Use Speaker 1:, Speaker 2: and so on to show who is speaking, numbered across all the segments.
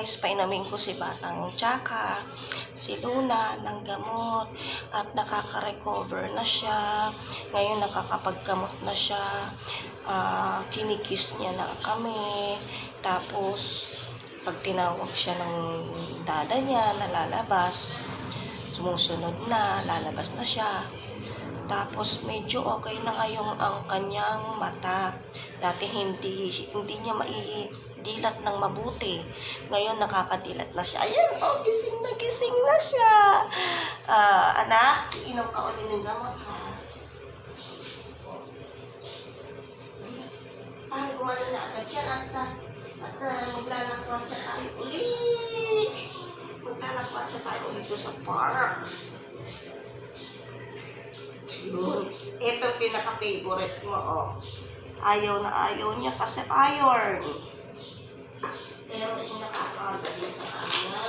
Speaker 1: is painumin ko si Batang Tsaka, si Luna ng gamot at nakaka-recover na siya. Ngayon nakakapaggamot na siya. Kinikis niya na kami. Tapos pag tinawag siya ng dada niya na lalabas, sumusunod na, lalabas na siya. Tapos medyo okay na ngayon ang kanyang mata. Dati hindi niya maidilat ng mabuti. Ngayon nakakadilat na siya. Ayan, gising na siya. Anak, inom ka ulit ng gamot, ha? Parang gumano na agad yan, at maglalakwat siya tayo ulit. Maglalakwat siya tayo ulit doon sa park. Yun. Ito ang pinaka-favorite mo, oh. Ayaw na ayaw niya kasi iron. Pero yung nakakagali sa kanya.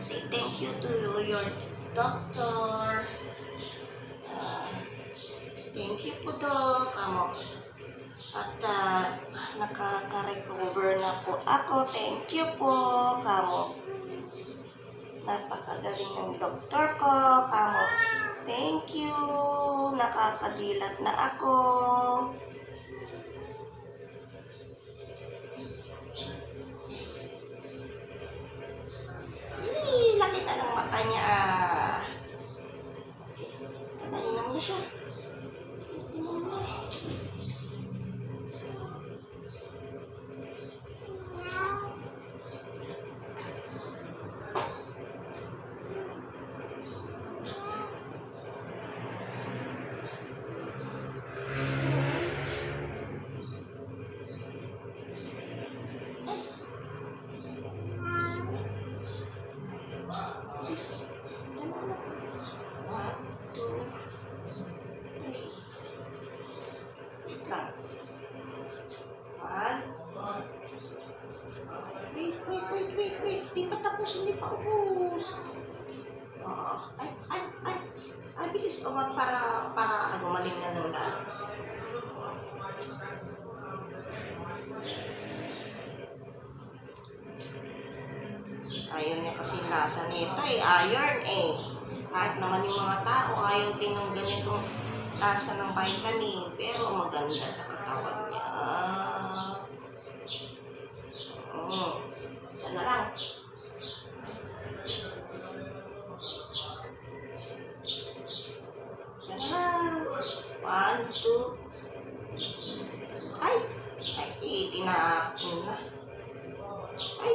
Speaker 1: Say thank you to your doctor. Thank you po, Doc. At nakaka-recover na po ako. Thank you po, kamo. Napakagaling ng doktor ko, kamo. Thank you. Nakakadilat na ako. Laki na ng mata niya. Inom na siya. Wait. Di pa tapos, hindi pa ubos. Ay, bilis. Para gumaling na ng lalo. Ayaw niya kasi lasa nito iron eh. Kahit naman yung mga tao, ayaw din ng ganitong lasa ng vitamin. Pero maganda sa katawan niya. Isa na lang. Isa na lang. 1, 2. Ay, tinapin na. Ay,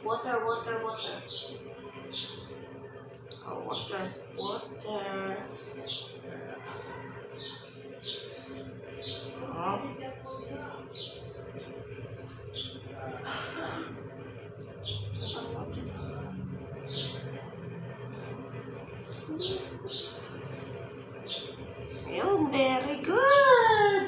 Speaker 1: Water. Water. Ayun, very good.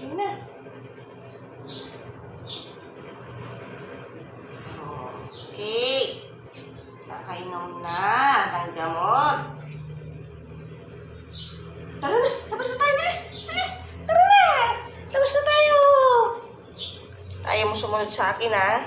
Speaker 1: Yun na. Okay. Nakainom na ng gamot. Tara na. Labas na tayo. Bilis. Tara na. Labas na tayo. Ayaw mo sumunod sa akin, ha?